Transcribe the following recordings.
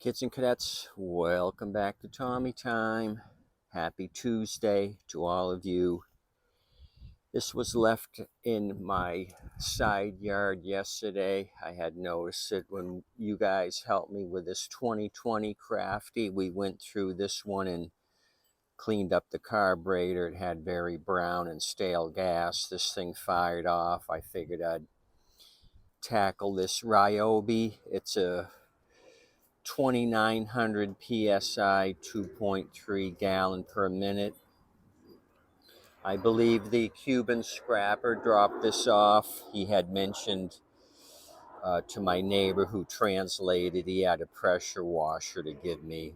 Kids and cadets, welcome back to Tommy Time. Happy Tuesday to all of you. This was left in my side yard yesterday. I had noticed it when you guys helped me with this 2020 Crafty. We went through this one and cleaned up the carburetor. It had very brown and stale gas. This thing fired off. I figured I'd tackle this Ryobi. It's a 2,900 psi, 2.3 gallon per minute. I believe the Cuban scrapper dropped this off. He had mentioned to my neighbor who translated he had a pressure washer to give me.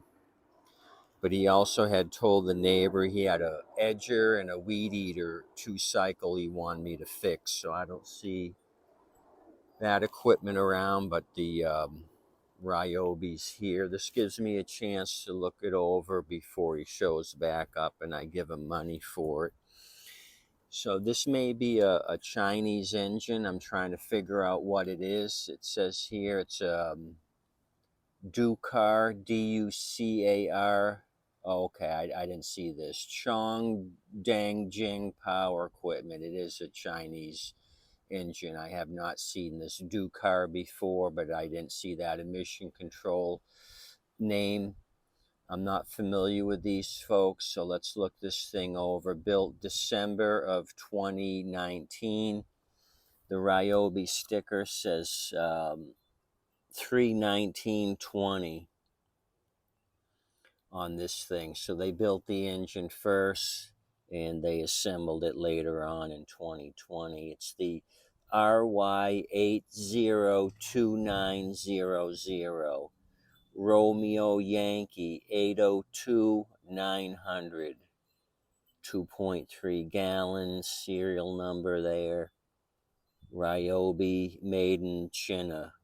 But he also had told the neighbor he had a edger and a weed eater 2-cycle he wanted me to fix. So I don't see that equipment around, but the Ryobi's here. This gives me a chance to look it over before he shows back up and I give him money for it. So this may be a Chinese engine. I'm trying to figure out what it is. It says here it's a Ducar, D-U-C-A-R. Oh, okay, I didn't see this. Chong Dang Jing Power Equipment. It is a Chinese engine. I have not seen this Ducar before, but I didn't see that emission control name. I'm not familiar with these folks, so let's look this thing over. Built December of 2019. The Ryobi sticker says 3/19/20 on this thing. So they built the engine first and they assembled it later on in 2020. It's the RY802900 Romeo Yankee 802-900, 2.3 gallons, serial number there. Ryobi, made in China.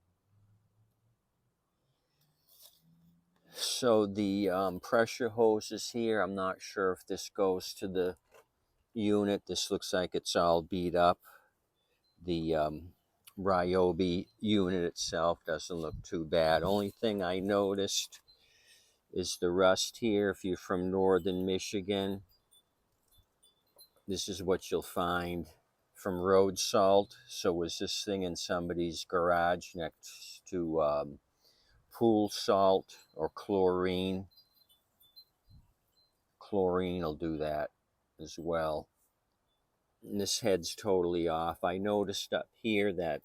So the pressure hose is here. I'm not sure if this goes to the unit. This looks like it's all beat up. The Ryobi unit itself doesn't look too bad. Only thing I noticed is the rust here. If you're from northern Michigan, this is what you'll find from road salt. So was this thing in somebody's garage next to pool salt or chlorine? Chlorine will do that as well. And this head's totally off. I noticed up here that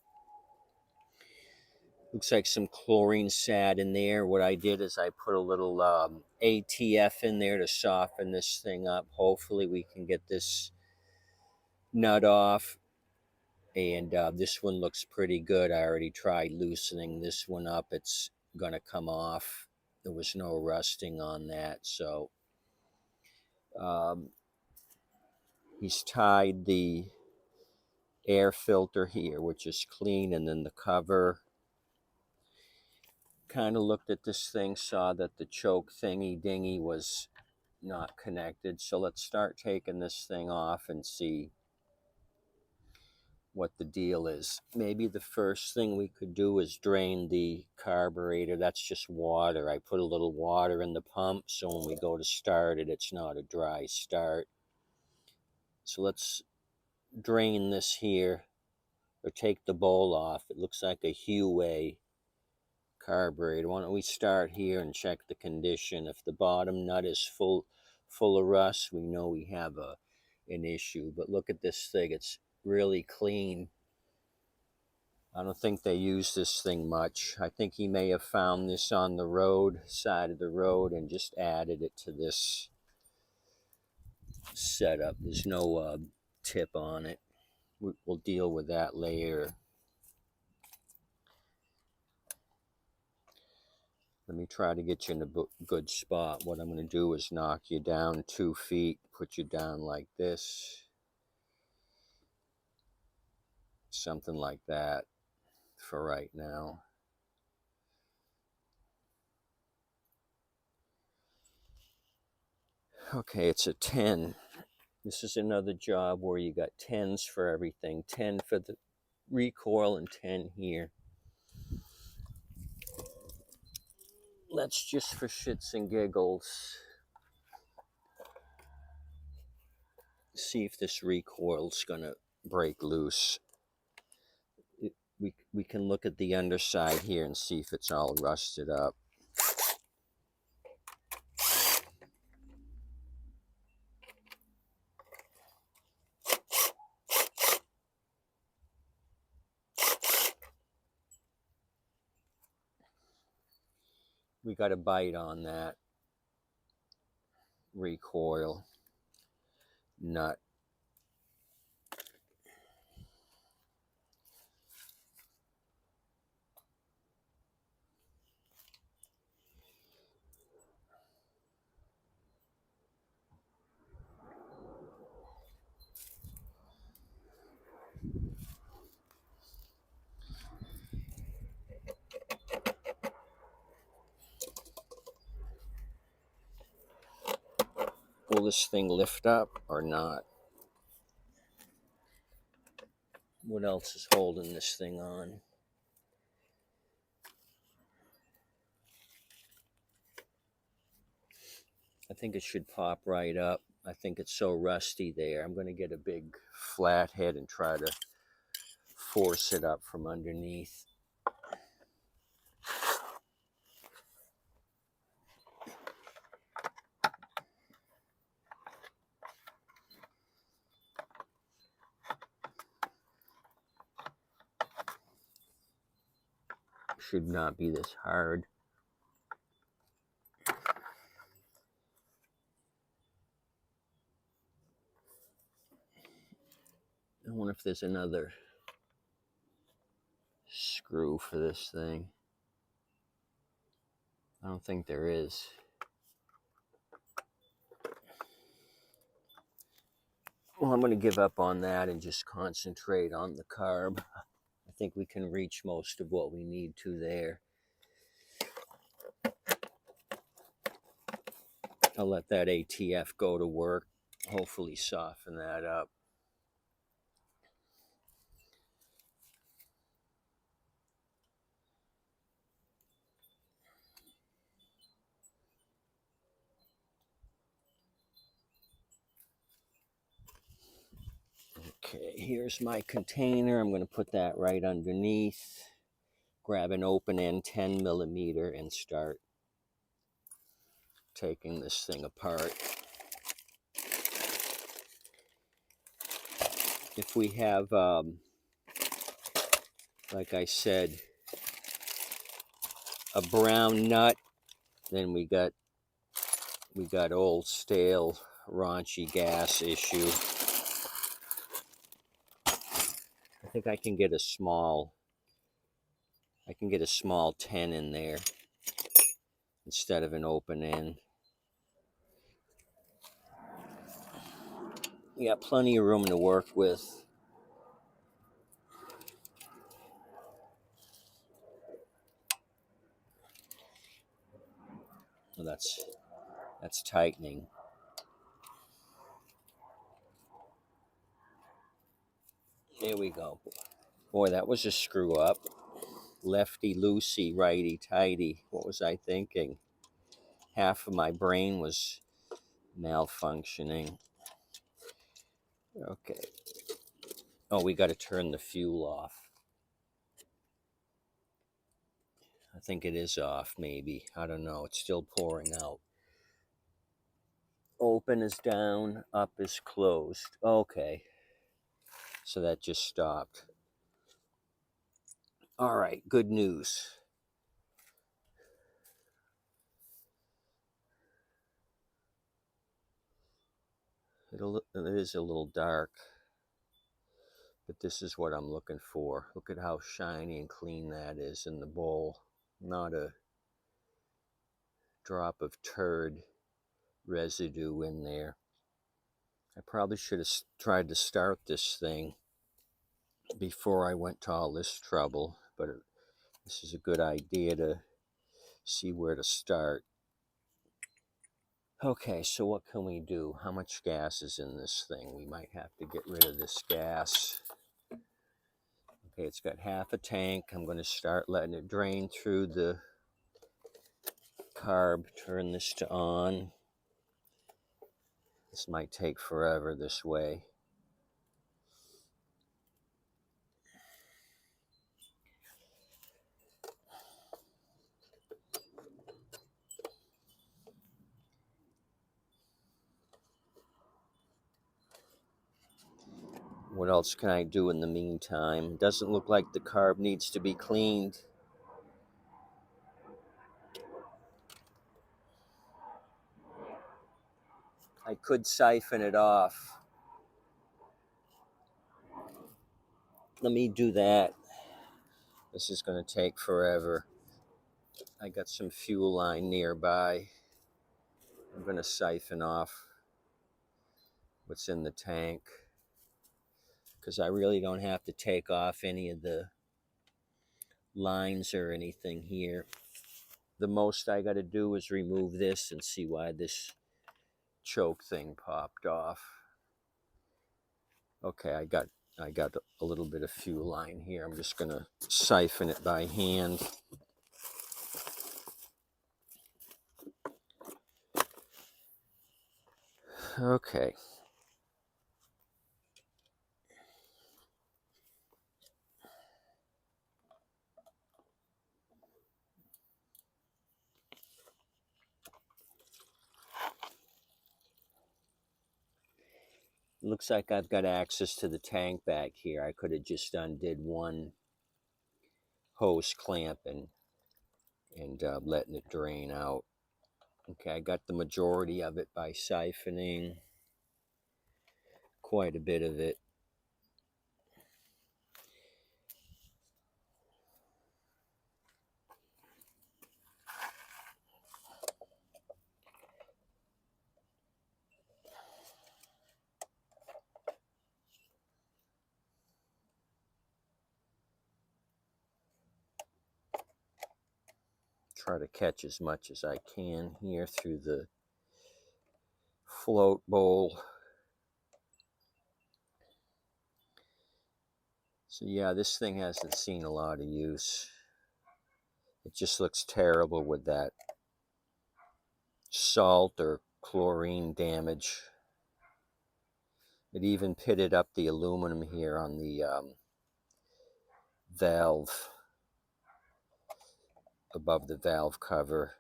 looks like some chlorine sat in there. What I did is I put a little ATF in there to soften this thing up. Hopefully we can get this nut off. And this one looks pretty good. I already tried loosening this one up. It's going to come off. There was no rusting on that. So he's tied the air filter here, which is clean, and then the cover. Kind of looked at this thing, saw that the choke thingy dingy was not connected. So let's start taking this thing off and see what the deal is. Maybe the first thing we could do is drain the carburetor. That's just water. I put a little water in the pump so when we go to start it, it's not a dry start. So let's drain this here, or take the bowl off. It looks like a Huawei carburetor. Why don't we start here and check the condition? If the bottom nut is full of rust, we know we have an issue. But look at this thing. It's really clean. I don't think they use this thing much. I think he may have found this on the road, side of the road, and just added it to this setup. There's no tip on it. We'll deal with that later. Let me try to get you in a good spot. What I'm going to do is knock you down 2 feet, put you down like this. Something like that for right now. Okay, it's a 10. This is another job where you got 10s for everything. 10 for the recoil and 10 here. let's just for shits and giggles see if this recoil's gonna break loose. We can look at the underside here and see if it's all rusted up. We got a bite on that recoil nut. Will this thing lift up or not? What else is holding this thing on? I think it should pop right up. I think it's so rusty there. I'm going to get a big flathead and try to force it up from underneath. Should not be this hard. I wonder if there's another screw for this thing. I don't think there is. Well, I'm going to give up on that and just concentrate on the carb. I think we can reach most of what we need to there. I'll let that ATF go to work, hopefully soften that up. Okay, here's my container. I'm going to put that right underneath. Grab an open end 10 millimeter and start taking this thing apart. If we have, like I said, a brown nut, then we got old stale raunchy gas issue. I think I can get a small 10 in there instead of an open end. We got plenty of room to work with. Well, that's tightening. There we go. Boy, that was a screw up. Lefty loosey, righty tighty. What was I thinking? Half of my brain was malfunctioning. Okay. Oh, we got to turn the fuel off. I think it is off, maybe. I don't know. It's still pouring out. Open is down, up is closed. Okay. So that just stopped. All right, good news. It is a little dark, but this is what I'm looking for. Look at how shiny and clean that is in the bowl. Not a drop of turd residue in there. I probably should have tried to start this thing before I went to all this trouble, but this is a good idea to see where to start. Okay, so what can we do? How much gas is in this thing? We might have to get rid of this gas. Okay, it's got half a tank. I'm going to start letting it drain through the carb, turn this to on. This might take forever this way. What else can I do in the meantime? Doesn't look like the carb needs to be cleaned. I could siphon it off. Let me do that. This is going to take forever. I got some fuel line nearby. I'm going to siphon off what's in the tank, because I really don't have to take off any of the lines or anything here. The most I got to do is remove this and see why this choke thing popped off. Okay, I got a little bit of fuel line here. I'm just going to siphon it by hand. Okay. Looks like I've got access to the tank back here. I could have just undid one hose clamp and letting it drain out. Okay, I got the majority of it by siphoning. Quite a bit of it. Try to catch as much as I can here through the float bowl. So yeah, this thing hasn't seen a lot of use. It just looks terrible with that salt or chlorine damage. It even pitted up the aluminum here on the valve, above the valve cover.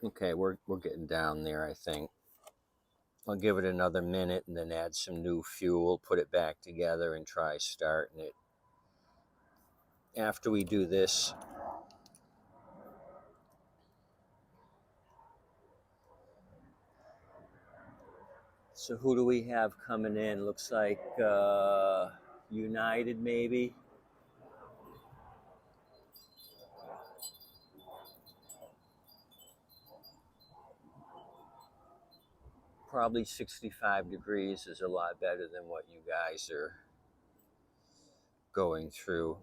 Okay, we're getting down there, I think. I'll give it another minute and then add some new fuel, put it back together, and try starting it. After we do this, so who do we have coming in? Looks like United, maybe. Probably 65 degrees is a lot better than what you guys are going through.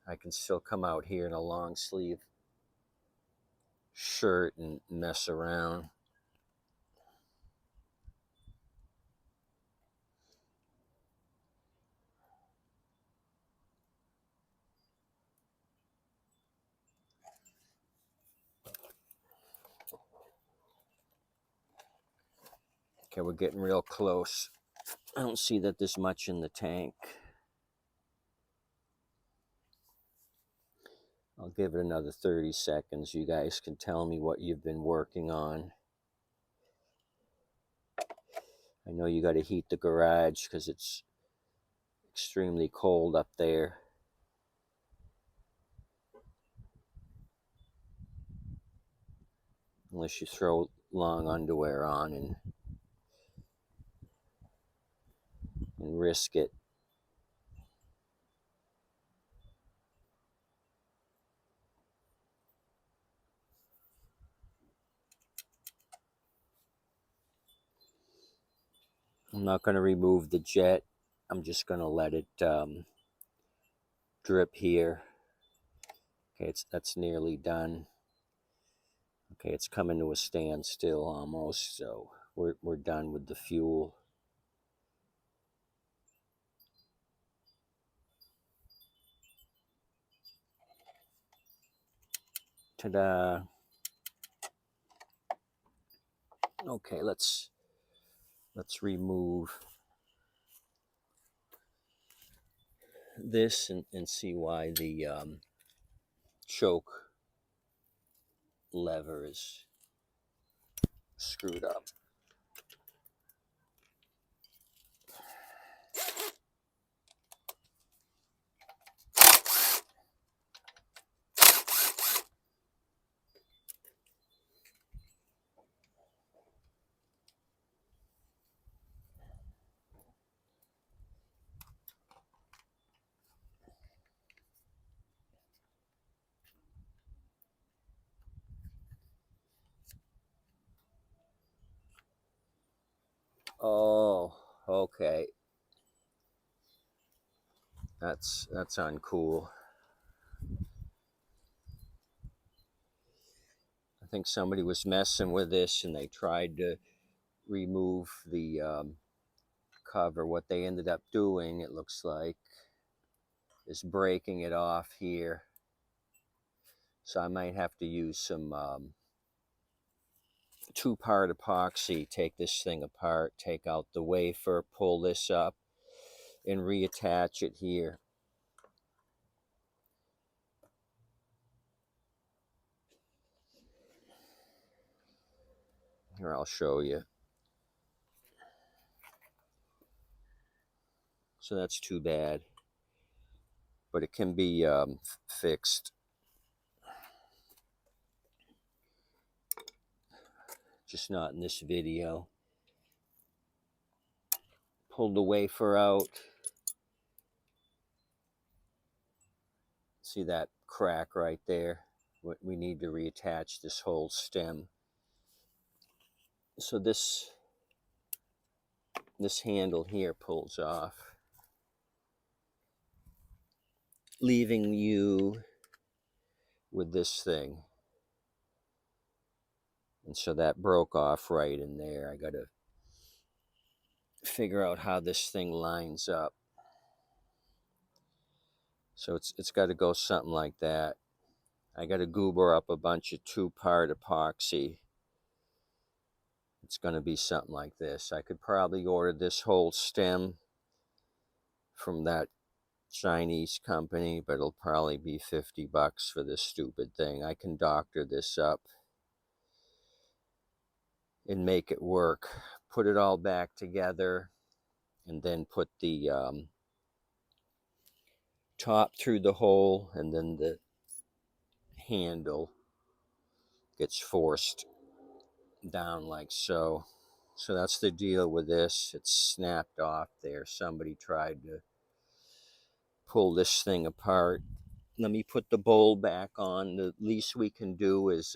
I can still come out here in a long sleeve shirt and mess around. Okay, we're getting real close. I don't see that there's much in the tank. I'll give it another 30 seconds. You guys can tell me what you've been working on. I know you got to heat the garage because it's extremely cold up there. Unless you throw long underwear on and risk it. I'm not going to remove the jet. I'm just going to let it drip here. Okay, that's nearly done. Okay, it's coming to a standstill almost, so we're done with the fuel. Ta-da. Okay, let's remove this and see why the choke lever is screwed up. Oh, okay. That's uncool. I think somebody was messing with this and they tried to remove the cover. What they ended up doing, it looks like, is breaking it off here. So I might have to use some two-part epoxy, take this thing apart, take out the wafer, pull this up, and reattach it here. Here, I'll show you. So that's too bad, but it can be fixed. Just not in this video. Pull the wafer out. See that crack right there? We need to reattach this whole stem. So this handle here pulls off, leaving you with this thing. And so that broke off right in there. I gotta figure out how this thing lines up. So it's got to go something like that. I got to goober up a bunch of two-part epoxy. It's going to be something like this. I could probably order this whole stem from that Chinese company, but it'll probably be $50 for this stupid thing. I can doctor this up and make it work. Put it all back together and then put the top through the hole, and then the handle gets forced down like so. So that's the deal with this. It's snapped off there. Somebody tried to pull this thing apart. Let me put the bowl back on. The least we can do is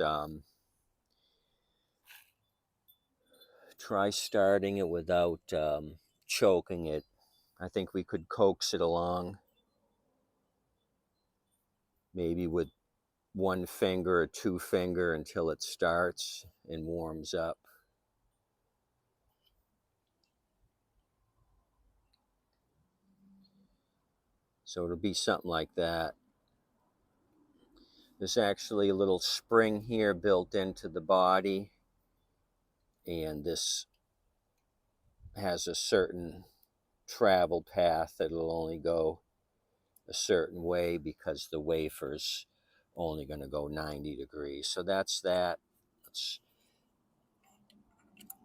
try starting it without choking it. I think we could coax it along, maybe with one finger or two finger until it starts and warms up. So it'll be something like that. There's actually a little spring here built into the body, and this has a certain travel path that'll only go a certain way because the wafer's only going to go 90 degrees. So that's that. Let's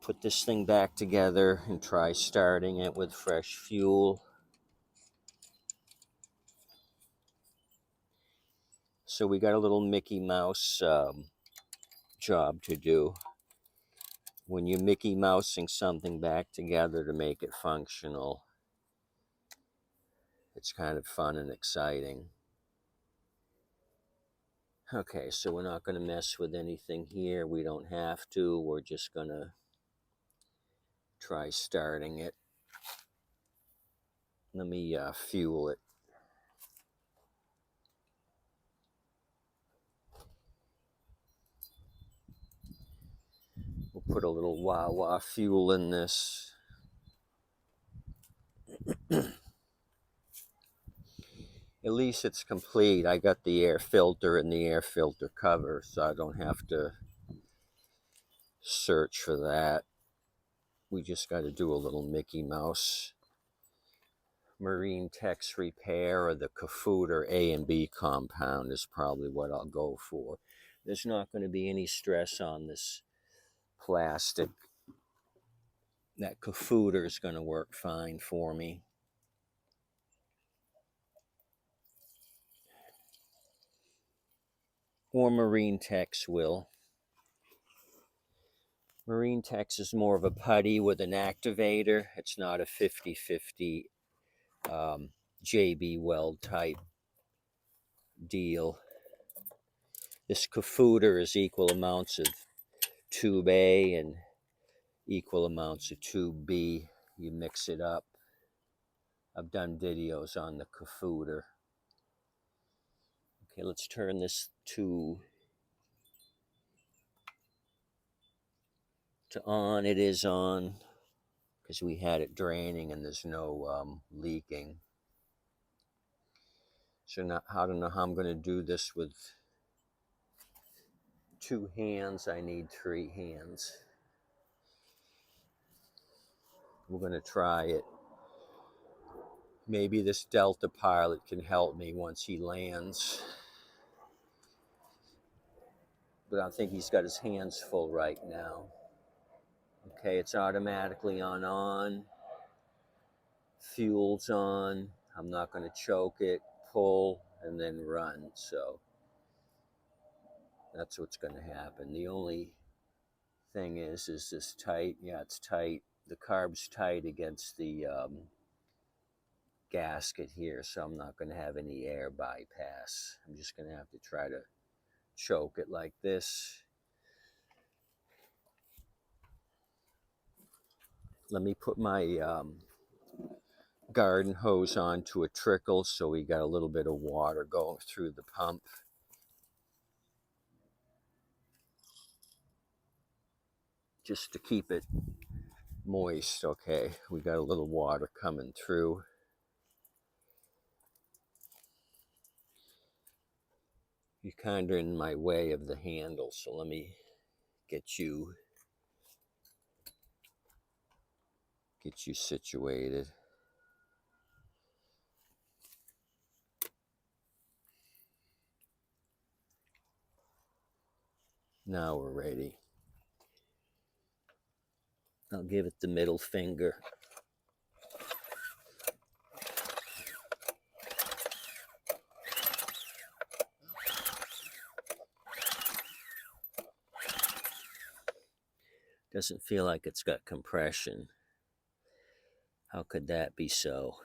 put this thing back together and try starting it with fresh fuel. So we got a little Mickey Mouse job to do. When you're Mickey Mousing something back together to make it functional, it's kind of fun and exciting. Okay, so we're not going to mess with anything here. We don't have to. We're just going to try starting it. Let me fuel it. We'll put a little Wawa fuel in this. At least it's complete. I got the air filter and the air filter cover, so I don't have to search for that. We just got to do a little Mickey Mouse marine text repair, or the Kafooter A and B compound is probably what I'll go for. There's not going to be any stress on this plastic. That Kafooter is going to work fine for me. Or Marine Tex will. Marine Tex is more of a putty with an activator. It's not a 50-50 JB Weld type deal. This Kafooter is equal amounts of tube A and equal amounts of tube B. You mix it up. I've done videos on the Kafooter. Okay, let's turn this to on. It is on because we had it draining and there's no leaking. So now, I don't know how I'm going to do this with 2 hands. I need 3 hands. We're going to try it. Maybe this Delta pilot can help me once he lands. But I think he's got his hands full right now. Okay, it's automatically on. Fuel's on. I'm not going to choke it, pull, and then run. So that's what's going to happen. The only thing is this tight? Yeah, it's tight. The carb's tight against the gasket here, so I'm not going to have any air bypass. I'm just going to have to try to choke it like this. Let me put my garden hose on to a trickle so we got a little bit of water going through the pump. Just to keep it moist. Okay, we got a little water coming through. You're kind of in my way of the handle, so let me get you situated. Now we're ready. I'll give it the middle finger. Doesn't feel like it's got compression. How could that be so?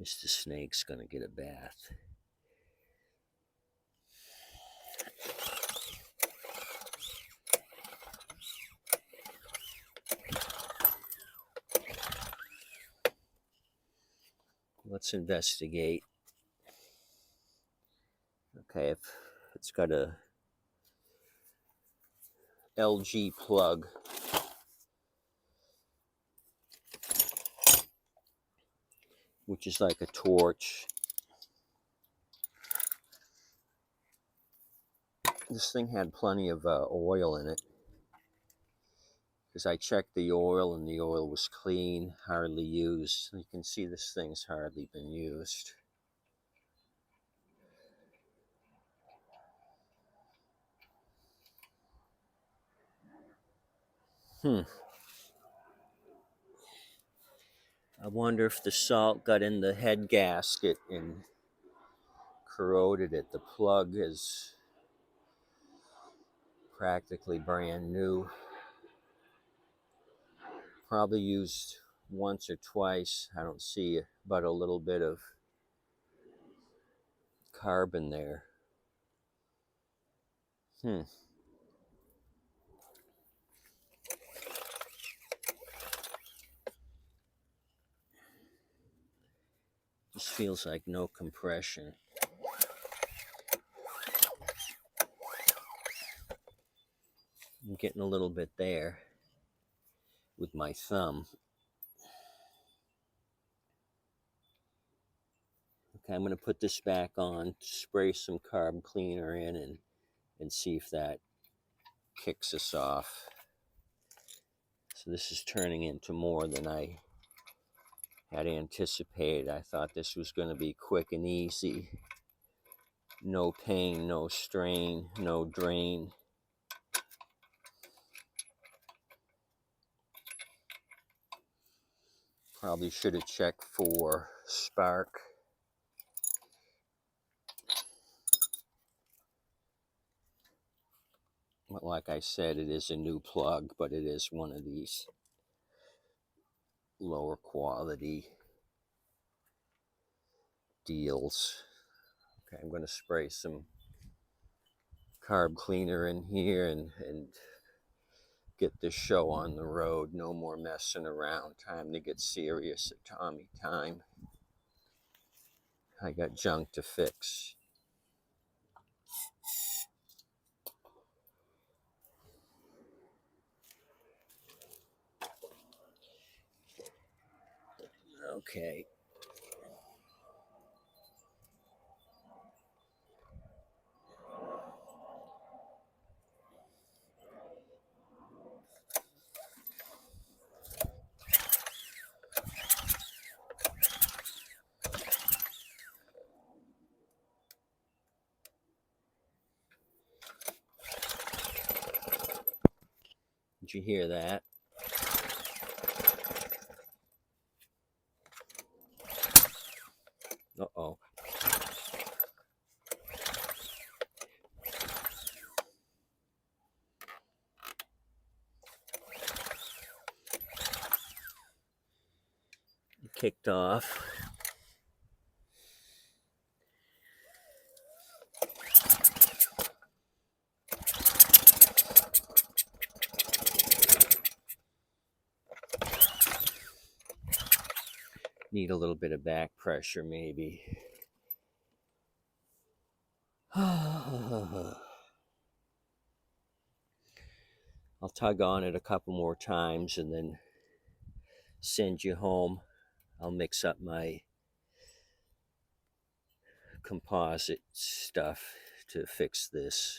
Mr. Snake's gonna get a bath. Let's investigate. Okay, if it's got a LG plug, which is like a torch. This thing had plenty of oil in it, because I checked the oil and the oil was clean, hardly used. You can see this thing's hardly been used. I wonder if the salt got in the head gasket and corroded it. The plug is practically brand new. Probably used once or twice. I don't see but a little bit of carbon there. This feels like no compression. I'm getting a little bit there with my thumb. Okay, I'm going to put this back on, spray some carb cleaner in, and see if that kicks us off. So this is turning into more than I had anticipated. I thought this was going to be quick and easy. No pain, no strain, no drain. Probably should have checked for spark. Like I said, it is a new plug, but it is one of these lower quality deals. Okay, I'm going to spray some carb cleaner in here and get this show on the road. No more messing around. Time to get serious at Tommy time. I got junk to fix. Okay. Did you hear that? Uh-oh. It kicked off. Need a little bit of back pressure, maybe. I'll tug on it a couple more times and then send you home. I'll mix up my composite stuff to fix this.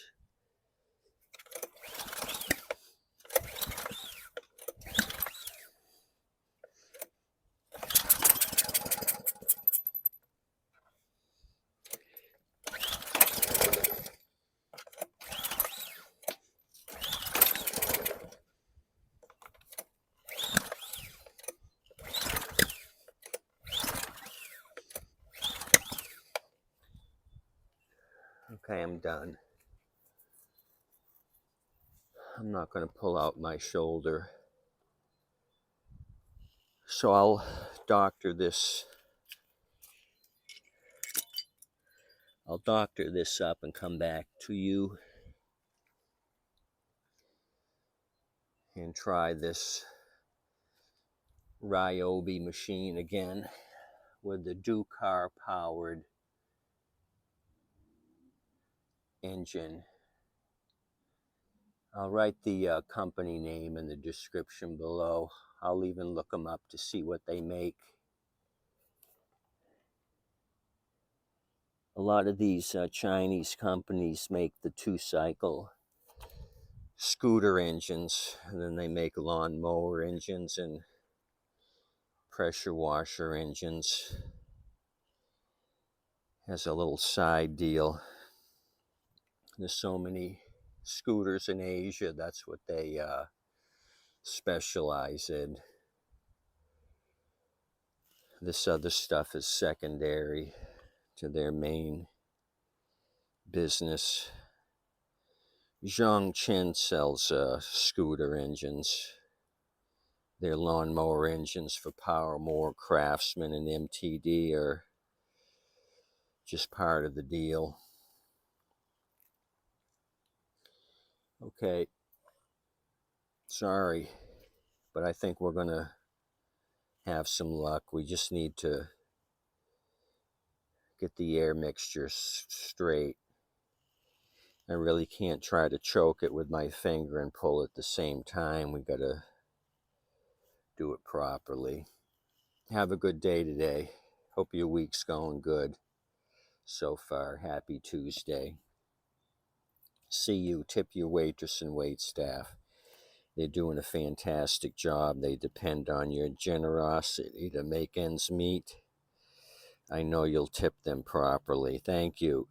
Okay, I'm done. I'm not going to pull out my shoulder. So I'll doctor this. I'll doctor this up and come back to you and try this Ryobi machine again with the Ducar powered engine. I'll write the company name in the description below. I'll even look them up to see what they make. A lot of these Chinese companies make the 2-cycle scooter engines, and then they make lawnmower engines and pressure washer engines. As a little side deal, there's so many scooters in Asia, that's what they specialize in. This other stuff is secondary to their main business. Zhongchen sells scooter engines. Their lawnmower engines for Powermore, Craftsman, and MTD are just part of the deal. Okay, sorry, but I think we're going to have some luck. We just need to get the air mixture straight. I really can't try to choke it with my finger and pull at the same time. We gotta do it properly. Have a good day today. Hope your week's going good so far. Happy Tuesday. See you. Tip your waitress and wait staff. They're doing a fantastic job. They depend on your generosity to make ends meet. I know you'll tip them properly. Thank you.